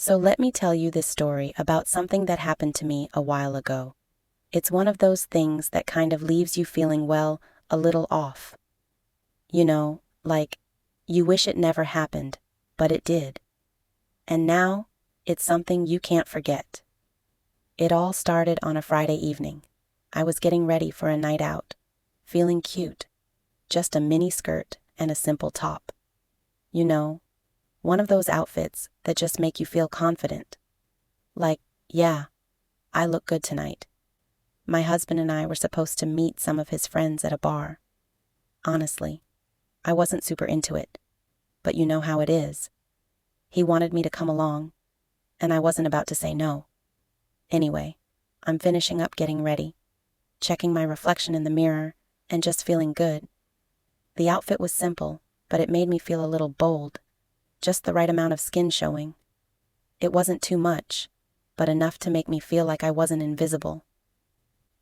So let me tell you this story about something that happened to me a while ago. It's one of those things that kind of leaves you feeling, well, a little off. You know, like, you wish it never happened, but it did. And now, it's something you can't forget. It all started on a Friday evening. I was getting ready for a night out, feeling cute, just a mini skirt and a simple top. You know, one of those outfits that just make you feel confident. Like, yeah, I look good tonight. My husband and I were supposed to meet some of his friends at a bar. Honestly, I wasn't super into it, but you know how it is. He wanted me to come along, and I wasn't about to say no. Anyway, I'm finishing up getting ready, checking my reflection in the mirror, and just feeling good. The outfit was simple, but it made me feel a little bold, just the right amount of skin showing. It wasn't too much, but enough to make me feel like I wasn't invisible.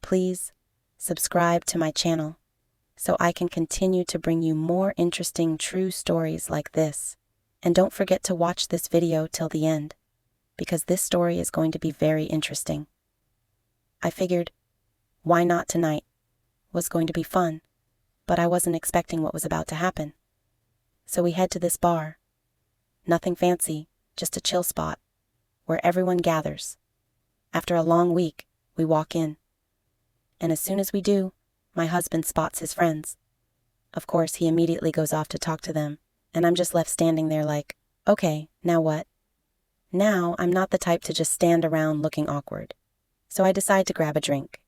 Please, subscribe to my channel so I can continue to bring you more interesting true stories like this. And don't forget to watch this video till the end, because this story is going to be very interesting. I figured, why not tonight? Was going to be fun, but I wasn't expecting what was about to happen. So we head to this bar. Nothing fancy, just a chill spot, where everyone gathers. After a long week, we walk in. And as soon as we do, my husband spots his friends. Of course, he immediately goes off to talk to them, and I'm just left standing there like, okay, now what? Now, I'm not the type to just stand around looking awkward, so I decide to grab a drink.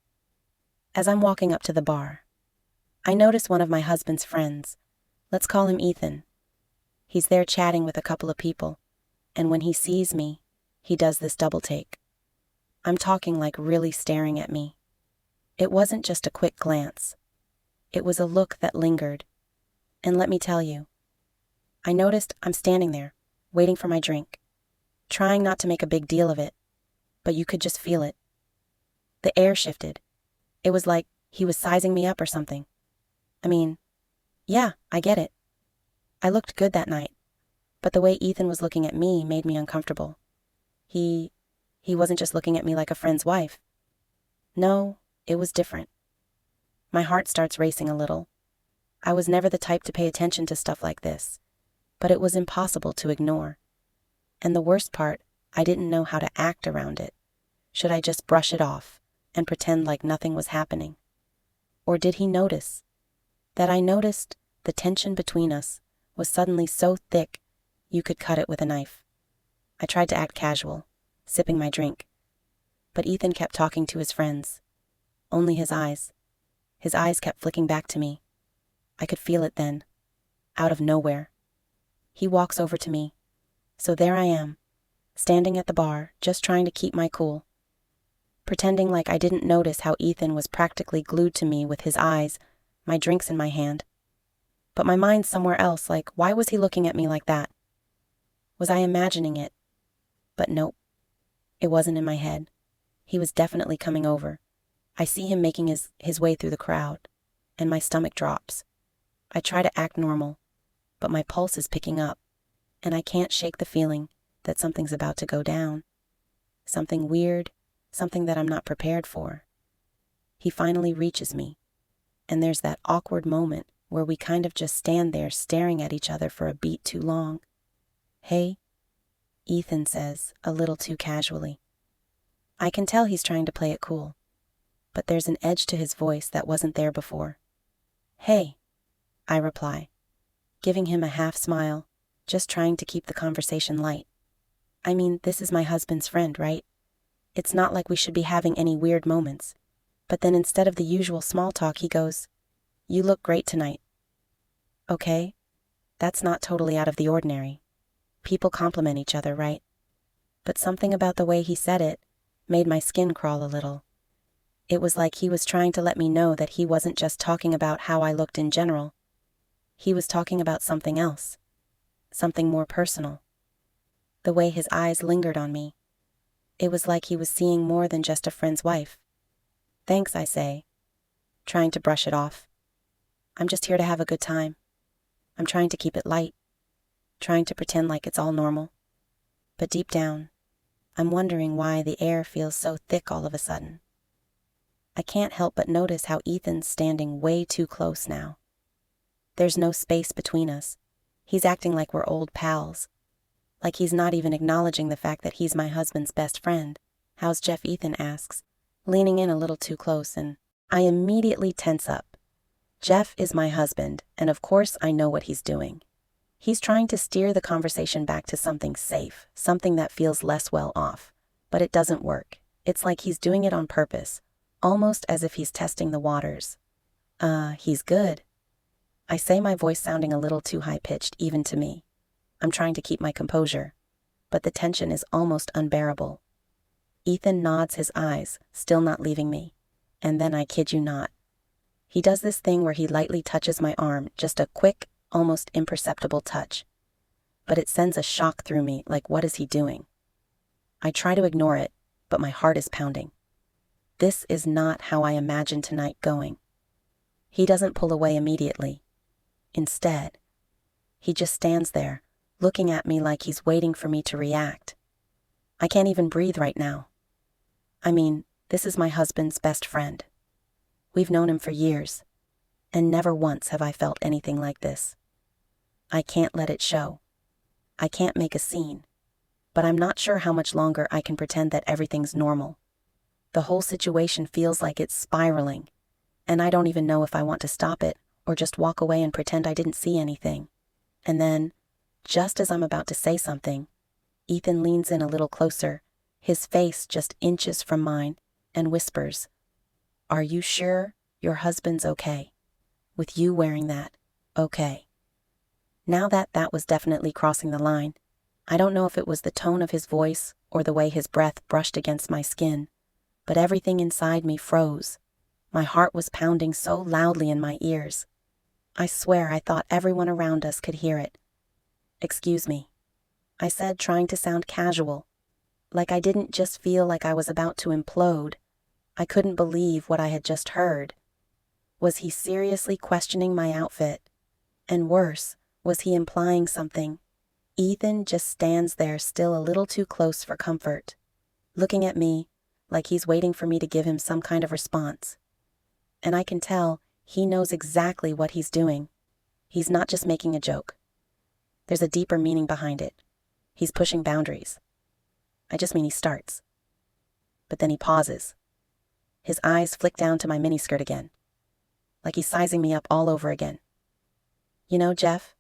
As I'm walking up to the bar, I notice one of my husband's friends. Let's call him Ethan. He's there chatting with a couple of people, and when he sees me, he does this double take. I'm talking like really staring at me. It wasn't just a quick glance. It was a look that lingered. And let me tell you, I noticed I'm standing there, waiting for my drink, trying not to make a big deal of it, but you could just feel it. The air shifted. It was like he was sizing me up or something. I mean, yeah, I get it. I looked good that night, but the way Ethan was looking at me made me uncomfortable. He wasn't just looking at me like a friend's wife. No, it was different. My heart starts racing a little. I was never the type to pay attention to stuff like this, but it was impossible to ignore. And the worst part, I didn't know how to act around it. Should I just brush it off and pretend like nothing was happening? Or did he notice? That I noticed the tension between us was suddenly so thick you could cut it with a knife. I tried to act casual, sipping my drink, but Ethan kept talking to his friends. Only his eyes. His eyes kept flicking back to me. I could feel it then, out of nowhere. He walks over to me. So there I am, standing at the bar, just trying to keep my cool, pretending like I didn't notice how Ethan was practically glued to me with his eyes, my drinks in my hand. But my mind's somewhere else, like, why was he looking at me like that? Was I imagining it? But nope, it wasn't in my head. He was definitely coming over. I see him making his way through the crowd, and my stomach drops. I try to act normal, but my pulse is picking up, and I can't shake the feeling that something's about to go down. Something weird, something that I'm not prepared for. He finally reaches me, and there's that awkward moment where we kind of just stand there staring at each other for a beat too long. Hey, Ethan says, a little too casually. I can tell he's trying to play it cool, but there's an edge to his voice that wasn't there before. Hey, I reply, giving him a half smile, just trying to keep the conversation light. I mean, this is my husband's friend, right? It's not like we should be having any weird moments. But then instead of the usual small talk, he goes, "You look great tonight." Okay, that's not totally out of the ordinary. People compliment each other, right? But something about the way he said it made my skin crawl a little. It was like he was trying to let me know that he wasn't just talking about how I looked in general. He was talking about something else, something more personal. The way his eyes lingered on me, it was like he was seeing more than just a friend's wife. Thanks, I say, trying to brush it off. I'm just here to have a good time. I'm trying to keep it light, trying to pretend like it's all normal. But deep down, I'm wondering why the air feels so thick all of a sudden. I can't help but notice how Ethan's standing way too close now. There's no space between us. He's acting like we're old pals. Like he's not even acknowledging the fact that he's my husband's best friend. "How's Jeff?" Ethan asks, leaning in a little too close, and I immediately tense up. Jeff is my husband, and of course I know what he's doing. He's trying to steer the conversation back to something safe, something that feels less well off. But it doesn't work. It's like he's doing it on purpose, almost as if he's testing the waters. He's good. I say, my voice sounding a little too high-pitched even to me. I'm trying to keep my composure, but the tension is almost unbearable. Ethan nods his eyes, still not leaving me. And then, I kid you not, he does this thing where he lightly touches my arm, just a quick, almost imperceptible touch. But it sends a shock through me, like, what is he doing? I try to ignore it, but my heart is pounding. This is not how I imagined tonight going. He doesn't pull away immediately. Instead, he just stands there, looking at me like he's waiting for me to react. I can't even breathe right now. I mean, this is my husband's best friend. We've known him for years, and never once have I felt anything like this. I can't let it show. I can't make a scene, but I'm not sure how much longer I can pretend that everything's normal. The whole situation feels like it's spiraling, and I don't even know if I want to stop it or just walk away and pretend I didn't see anything. And then, just as I'm about to say something, Ethan leans in a little closer, his face just inches from mine, and whispers, "Are you sure your husband's okay? With you wearing that, okay?" Now that was definitely crossing the line. I don't know if it was the tone of his voice or the way his breath brushed against my skin, but everything inside me froze. My heart was pounding so loudly in my ears. I swear I thought everyone around us could hear it. "Excuse me," I said, trying to sound casual, like I didn't just feel like I was about to implode. I couldn't believe what I had just heard. Was he seriously questioning my outfit? And worse, was he implying something? Ethan just stands there, still a little too close for comfort, looking at me like he's waiting for me to give him some kind of response. And I can tell he knows exactly what he's doing. He's not just making a joke. There's a deeper meaning behind it. He's pushing boundaries. I just mean he starts. But then he pauses. His eyes flick down to my miniskirt again, like he's sizing me up all over again. "You know, Jeff,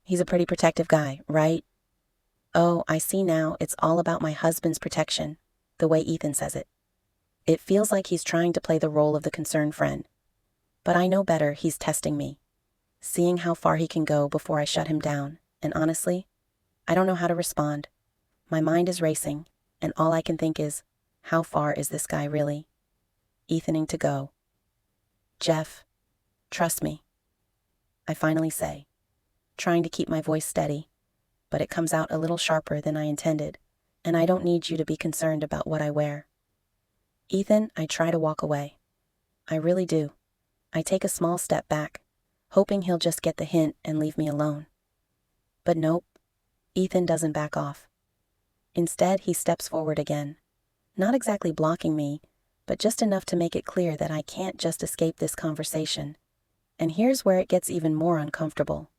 he's a pretty protective guy, right?" Oh, I see now, it's all about my husband's protection, the way Ethan says it. It feels like he's trying to play the role of the concerned friend. But I know better, he's testing me, seeing how far he can go before I shut him down. And honestly, I don't know how to respond. My mind is racing, and all I can think is, how far is this guy really? Ethaning to go. "Jeff, trust me," I finally say, trying to keep my voice steady, but it comes out a little sharper than I intended, and I don't need you to be concerned about what I wear. Ethan, I try to walk away. I really do. I take a small step back, hoping he'll just get the hint and leave me alone. But nope, Ethan doesn't back off. Instead, he steps forward again, not exactly blocking me, but just enough to make it clear that I can't just escape this conversation. And here's where it gets even more uncomfortable.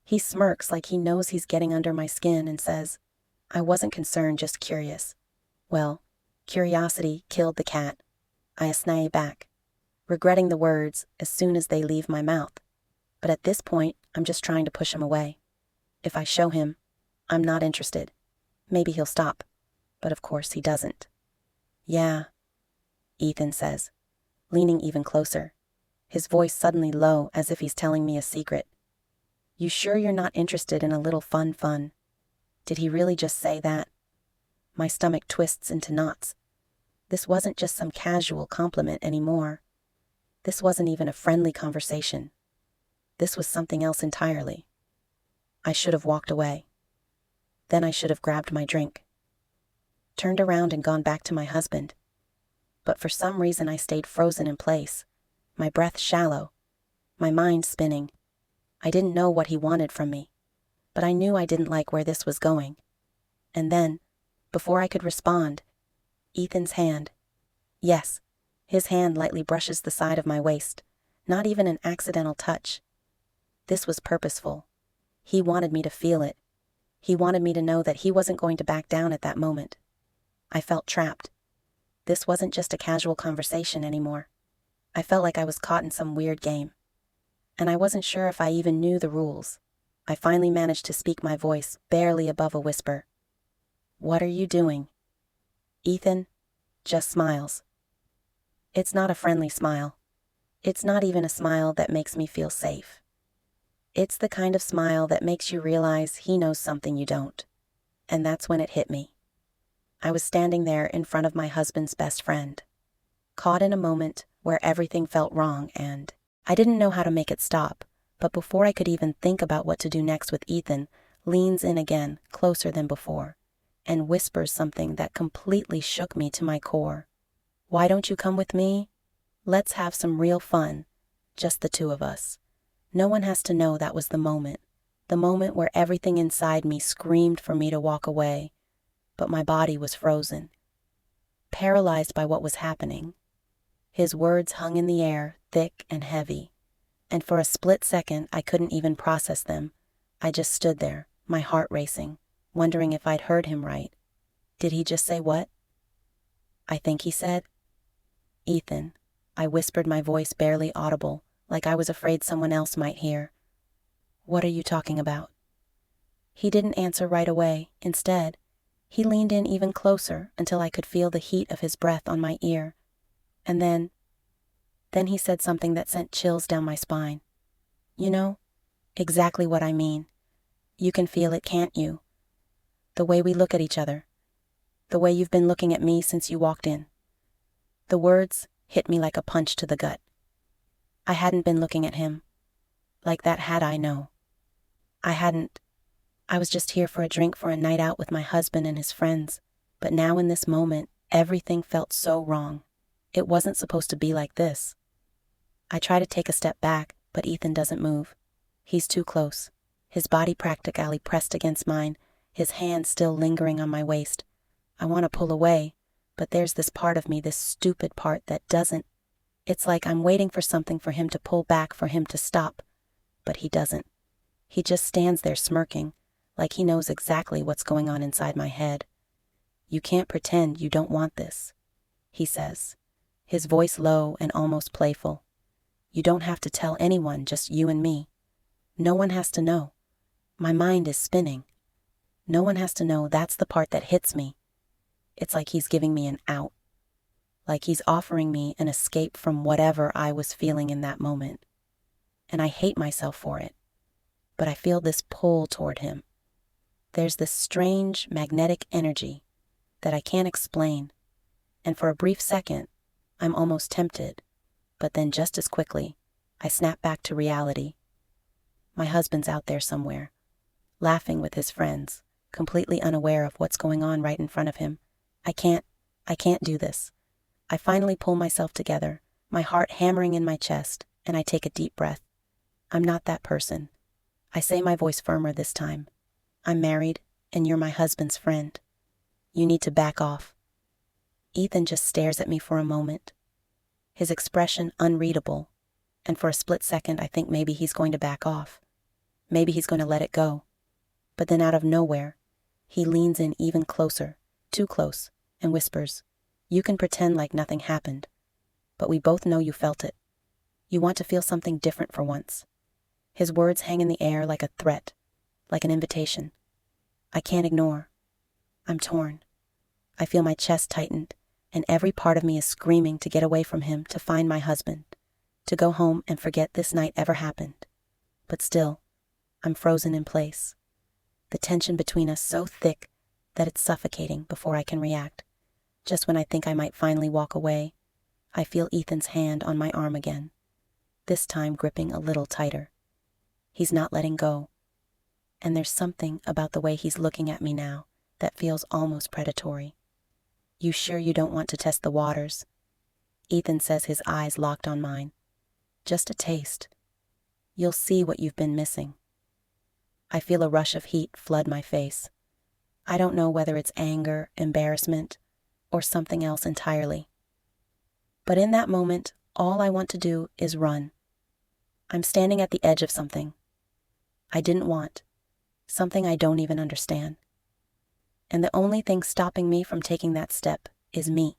He smirks like he knows he's getting under my skin and says, "I wasn't concerned, just curious." Well, curiosity killed the cat. I snay back, regretting the words as soon as they leave my mouth. But at this point, I'm just trying to push him away. If I show him I'm not interested, maybe he'll stop. But of course he doesn't. "Yeah," Ethan says, leaning even closer, his voice suddenly low as if he's telling me a secret. "You sure you're not interested in a little fun? Did he really just say that?" My stomach twists into knots. This wasn't just some casual compliment anymore. This wasn't even a friendly conversation. This was something else entirely. I should have walked away. Then I should have grabbed my drink, turned around and gone back to my husband. But for some reason I stayed frozen in place, my breath shallow, my mind spinning. I didn't know what he wanted from me, but I knew I didn't like where this was going. And then, before I could respond, Ethan's hand. Yes, his hand lightly brushes the side of my waist. Not even an accidental touch. This was purposeful. He wanted me to feel it. He wanted me to know that he wasn't going to back down at that moment. I felt trapped. This wasn't just a casual conversation anymore. I felt like I was caught in some weird game. And I wasn't sure if I even knew the rules. I finally managed to speak my voice, barely above a whisper. "What are you doing?" Ethan just smiles. It's not a friendly smile. It's not even a smile that makes me feel safe. It's the kind of smile that makes you realize he knows something you don't. And that's when it hit me. I was standing there in front of my husband's best friend, caught in a moment where everything felt wrong, and I didn't know how to make it stop. But before I could even think about what to do next with Ethan, leans in again, closer than before, and whispers something that completely shook me to my core. "Why don't you come with me? Let's have some real fun, just the two of us." No one has to know that was the moment where everything inside me screamed for me to walk away, but my body was frozen, paralyzed by what was happening. His words hung in the air, thick and heavy, and for a split second I couldn't even process them. I just stood there, my heart racing, wondering if I'd heard him right. Did he just say what? I think he said, "Ethan," I whispered, my voice barely audible, like I was afraid someone else might hear. "What are you talking about?" He didn't answer right away. Instead, he leaned in even closer until I could feel the heat of his breath on my ear. And then he said something that sent chills down my spine. "You know, exactly what I mean. You can feel it, can't you? The way we look at each other. The way you've been looking at me since you walked in." The words hit me like a punch to the gut. I hadn't been looking at him like that, had I? No. I hadn't. I was just here for a drink, for a night out with my husband and his friends. But now in this moment, everything felt so wrong. It wasn't supposed to be like this. I try to take a step back, but Ethan doesn't move. He's too close, his body practically pressed against mine, his hand still lingering on my waist. I want to pull away, but there's this part of me, this stupid part, that doesn't. It's like I'm waiting for something, for him to pull back, for him to stop. But he doesn't. He just stands there smirking, like he knows exactly what's going on inside my head. "You can't pretend you don't want this," he says, his voice low and almost playful. "You don't have to tell anyone, just you and me. No one has to know. My mind is spinning. No one has to know." That's the part that hits me. It's like he's giving me an out. Like he's offering me an escape from whatever I was feeling in that moment. And I hate myself for it. But I feel this pull toward him. There's this strange magnetic energy that I can't explain. And for a brief second, I'm almost tempted. But then just as quickly, I snap back to reality. My husband's out there somewhere, laughing with his friends, completely unaware of what's going on right in front of him. I can't do this. I finally pull myself together, my heart hammering in my chest, and I take a deep breath. "I'm not that person." I say, my voice firmer this time. "I'm married, and you're my husband's friend. You need to back off." Ethan just stares at me for a moment, his expression unreadable, and for a split second I think maybe he's going to back off. Maybe he's going to let it go. But then out of nowhere, he leans in even closer, too close, and whispers, "You can pretend like nothing happened, but we both know you felt it. You want to feel something different for once." His words hang in the air like a threat, like an invitation. I can't ignore. I'm torn. I feel my chest tightened, and every part of me is screaming to get away from him, to find my husband, to go home and forget this night ever happened. But still, I'm frozen in place. The tension between us so thick that it's suffocating before I can react. Just when I think I might finally walk away, I feel Ethan's hand on my arm again, this time gripping a little tighter. He's not letting go, and there's something about the way he's looking at me now that feels almost predatory. "You sure you don't want to test the waters?" Ethan says, his eyes locked on mine. "Just a taste. You'll see what you've been missing." I feel a rush of heat flood my face. I don't know whether it's anger, embarrassment, or something else entirely. But in that moment, all I want to do is run. I'm standing at the edge of something I didn't want, something I don't even understand. And the only thing stopping me from taking that step is me.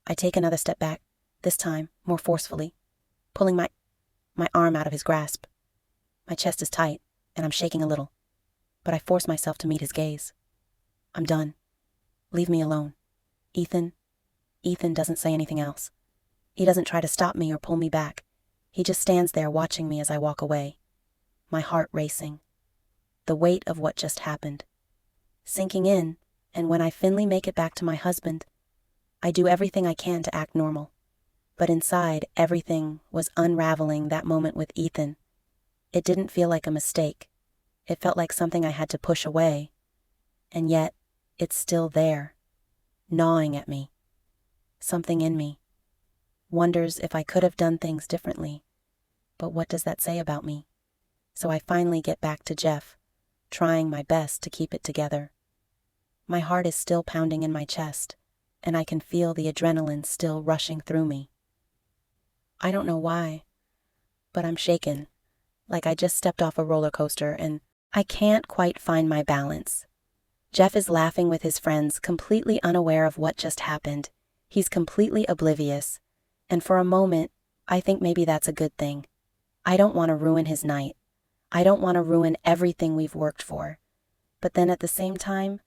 I take another step back, this time more forcefully, pulling my arm out of his grasp. My chest is tight, and I'm shaking a little, but I force myself to meet his gaze. I'm done. Leave me alone. Ethan doesn't say anything else. He doesn't try to stop me or pull me back. He just stands there watching me as I walk away, my heart racing, the weight of what just happened sinking in, and when I finally make it back to my husband, I do everything I can to act normal. But inside, everything was unraveling that moment with Ethan. It didn't feel like a mistake. It felt like something I had to push away. And yet, it's still there, gnawing at me. Something in me wonders if I could have done things differently. But what does that say about me? So I finally get back to Jeff, trying my best to keep it together. My heart is still pounding in my chest, and I can feel the adrenaline still rushing through me. I don't know why, but I'm shaken, like I just stepped off a roller coaster and I can't quite find my balance. Jeff is laughing with his friends, completely unaware of what just happened. He's completely oblivious, and for a moment, I think maybe that's a good thing. I don't want to ruin his night. I don't want to ruin everything we've worked for. But then at the same time,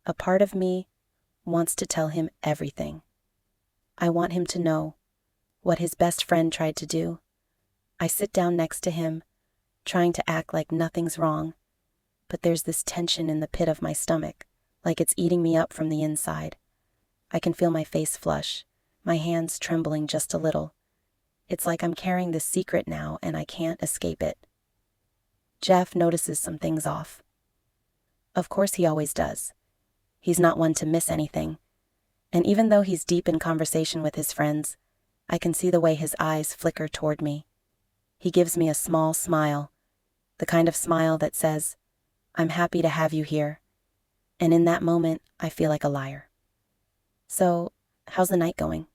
a part of me wants to tell him everything. I want him to know what his best friend tried to do. I sit down next to him, trying to act like nothing's wrong, but there's this tension in the pit of my stomach, like it's eating me up from the inside. I can feel my face flush, my hands trembling just a little. It's like I'm carrying this secret now and I can't escape it. Jeff notices some things off. Of course he always does. He's not one to miss anything. And even though he's deep in conversation with his friends, I can see the way his eyes flicker toward me. He gives me a small smile, the kind of smile that says, "I'm happy to have you here." And in that moment, I feel like a liar. "So, how's the night going?"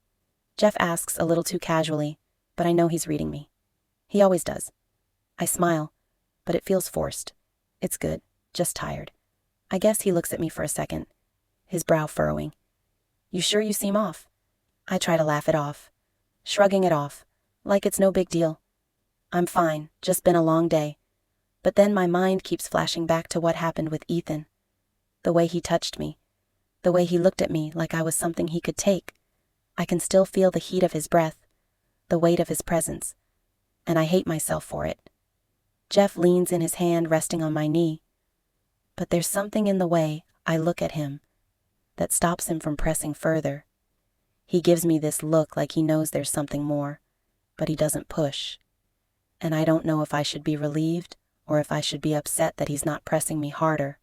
Jeff asks a little too casually, but I know he's reading me. He always does. I smile, but it feels forced. It's good, just tired. I guess he looks at me for a second, his brow furrowing. "You sure you seem off?" I try to laugh it off, shrugging it off, like it's no big deal. "I'm fine, just been a long day." But then my mind keeps flashing back to what happened with Ethan. The way he touched me, the way he looked at me like I was something he could take. I can still feel the heat of his breath, the weight of his presence, and I hate myself for it. Jeff leans in his hand resting on my knee, but there's something in the way I look at him that stops him from pressing further. He gives me this look like he knows there's something more, but he doesn't push. And I don't know if I should be relieved or if I should be upset that he's not pressing me harder.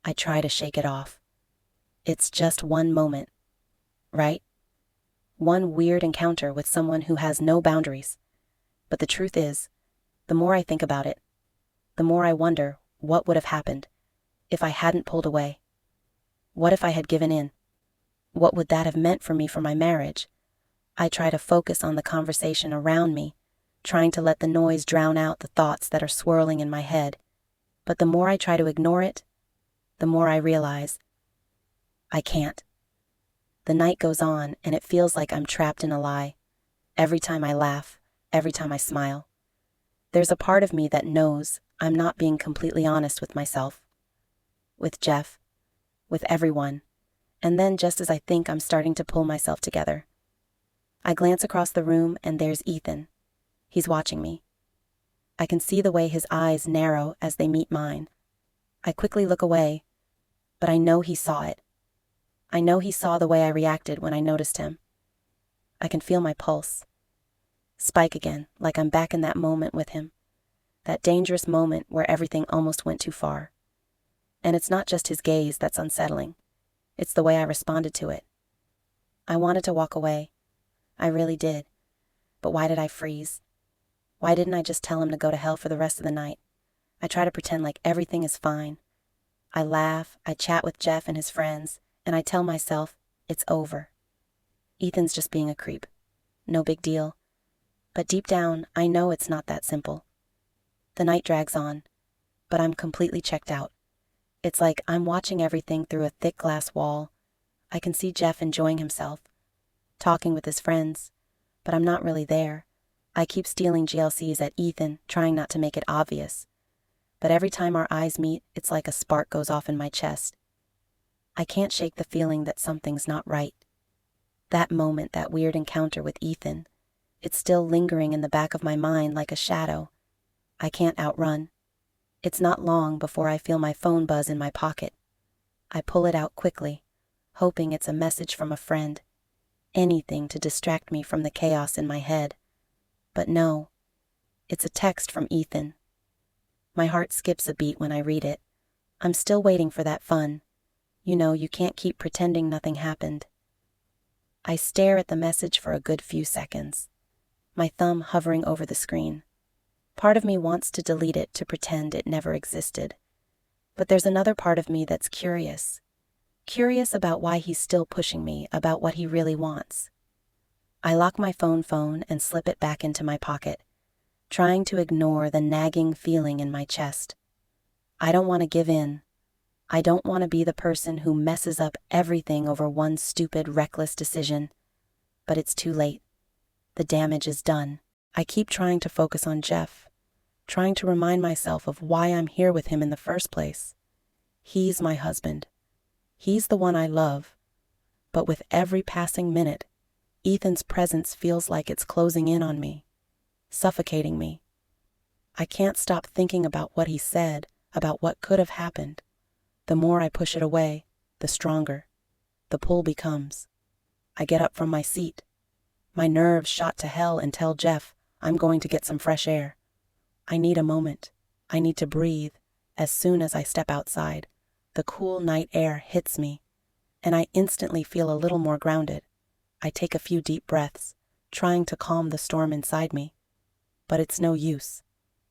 I try to shake it off. It's just one moment, right? One weird encounter with someone who has no boundaries. But the truth is, the more I think about it, the more I wonder what would have happened if I hadn't pulled away. What if I had given in? What would that have meant for me for my marriage? I try to focus on the conversation around me, trying to let the noise drown out the thoughts that are swirling in my head. But the more I try to ignore it, the more I realize I can't. The night goes on, and it feels like I'm trapped in a lie. Every time I laugh, every time I smile, there's a part of me that knows I'm not being completely honest with myself, with Jeff, with everyone. And then just as I think I'm starting to pull myself together, I glance across the room and there's Ethan. He's watching me. I can see the way his eyes narrow as they meet mine. I quickly look away, but I know he saw it. I know he saw the way I reacted when I noticed him. I can feel my pulse spike again, like I'm back in that moment with him, that dangerous moment where everything almost went too far. And it's not just his gaze that's unsettling. It's the way I responded to it. I wanted to walk away. I really did. But why did I freeze? Why didn't I just tell him to go to hell for the rest of the night? I try to pretend like everything is fine. I laugh, I chat with Jeff and his friends, and I tell myself, it's over. Ethan's just being a creep. No big deal. But deep down, I know it's not that simple. The night drags on, but I'm completely checked out. It's like I'm watching everything through a thick glass wall. I can see Jeff enjoying himself, talking with his friends, but I'm not really there. I keep stealing GLCs at Ethan, trying not to make it obvious. But every time our eyes meet, it's like a spark goes off in my chest. I can't shake the feeling that something's not right. That moment, that weird encounter with Ethan, it's still lingering in the back of my mind like a shadow. I can't outrun. It's not long before I feel my phone buzz in my pocket. I pull it out quickly, hoping it's a message from a friend. Anything to distract me from the chaos in my head. But no, it's a text from Ethan. My heart skips a beat when I read it. I'm still waiting for that fun. You know, you can't keep pretending nothing happened. I stare at the message for a good few seconds, my thumb hovering over the screen. Part of me wants to delete it to pretend it never existed. But there's another part of me that's curious. Curious about why he's still pushing me, about what he really wants. I lock my phone and slip it back into my pocket, trying to ignore the nagging feeling in my chest. I don't want to give in. I don't want to be the person who messes up everything over one stupid, reckless decision. But it's too late. The damage is done. I keep trying to focus on Jeff, trying to remind myself of why I'm here with him in the first place. He's my husband. He's the one I love. But with every passing minute, Ethan's presence feels like it's closing in on me, suffocating me. I can't stop thinking about what he said, about what could have happened. The more I push it away, the stronger the pull becomes. I get up from my seat, my nerves shot to hell, and tell Jeff I'm going to get some fresh air. I need a moment. I need to breathe. As soon as I step outside, the cool night air hits me, and I instantly feel a little more grounded. I take a few deep breaths, trying to calm the storm inside me. But it's no use.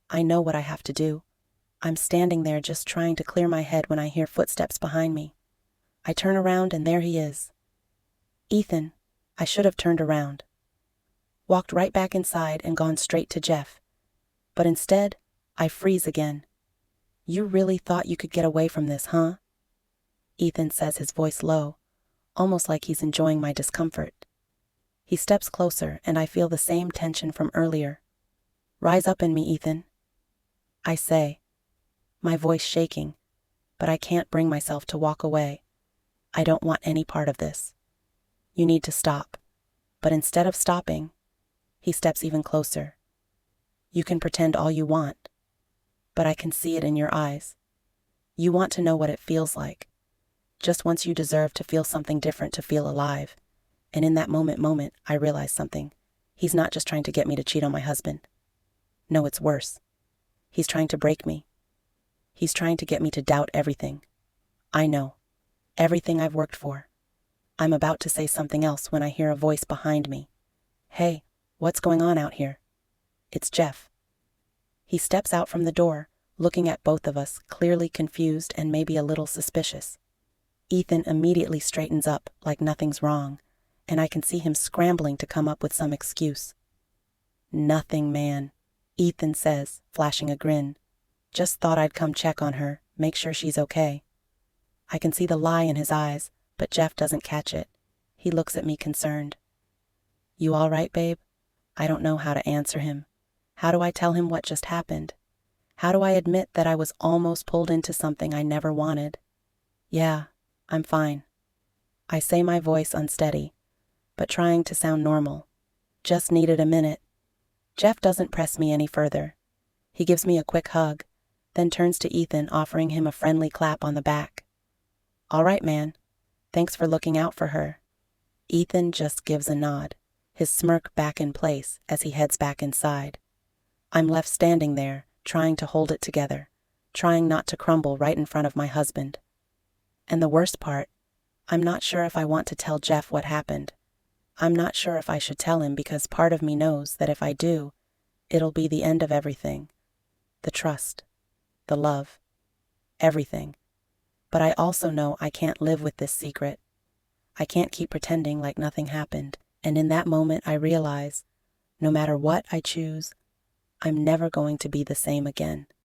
I know what I have to do. I'm standing there just trying to clear my head when I hear footsteps behind me. I turn around and there he is. Ethan, I should have turned around. Walked right back inside and gone straight to Jeff. But instead, I freeze again. You really thought you could get away from this, huh? Ethan says, his voice low, almost like he's enjoying my discomfort. He steps closer and I feel the same tension from earlier. Rise up in me, Ethan, I say, my voice shaking, but I can't bring myself to walk away. I don't want any part of this. You need to stop. But instead of stopping, he steps even closer. You can pretend all you want, but I can see it in your eyes. You want to know what it feels like. Just once you deserve to feel something different, to feel alive. And in that moment, I realize something. He's not just trying to get me to cheat on my husband. No, it's worse. He's trying to break me. He's trying to get me to doubt everything. I know. Everything I've worked for. I'm about to say something else when I hear a voice behind me. Hey, what's going on out here? It's Jeff. He steps out from the door, looking at both of us, clearly confused and maybe a little suspicious. Ethan immediately straightens up like nothing's wrong, and I can see him scrambling to come up with some excuse. Nothing, man, Ethan says, flashing a grin. Just thought I'd come check on her, make sure she's okay. I can see the lie in his eyes, but Jeff doesn't catch it. He looks at me concerned. You all right, babe? I don't know how to answer him. How do I tell him what just happened? How do I admit that I was almost pulled into something I never wanted? Yeah, I'm fine. I say, my voice unsteady, but trying to sound normal. Just needed a minute. Jeff doesn't press me any further. He gives me a quick hug, then turns to Ethan, offering him a friendly clap on the back. All right, man. Thanks for looking out for her. Ethan just gives a nod, his smirk back in place as he heads back inside. I'm left standing there, trying to hold it together, trying not to crumble right in front of my husband. And the worst part, I'm not sure if I want to tell Jeff what happened. I'm not sure if I should tell him, because part of me knows that if I do, it'll be the end of everything. The trust, the love, everything. But I also know I can't live with this secret. I can't keep pretending like nothing happened. And in that moment, I realize, no matter what I choose, I'm never going to be the same again.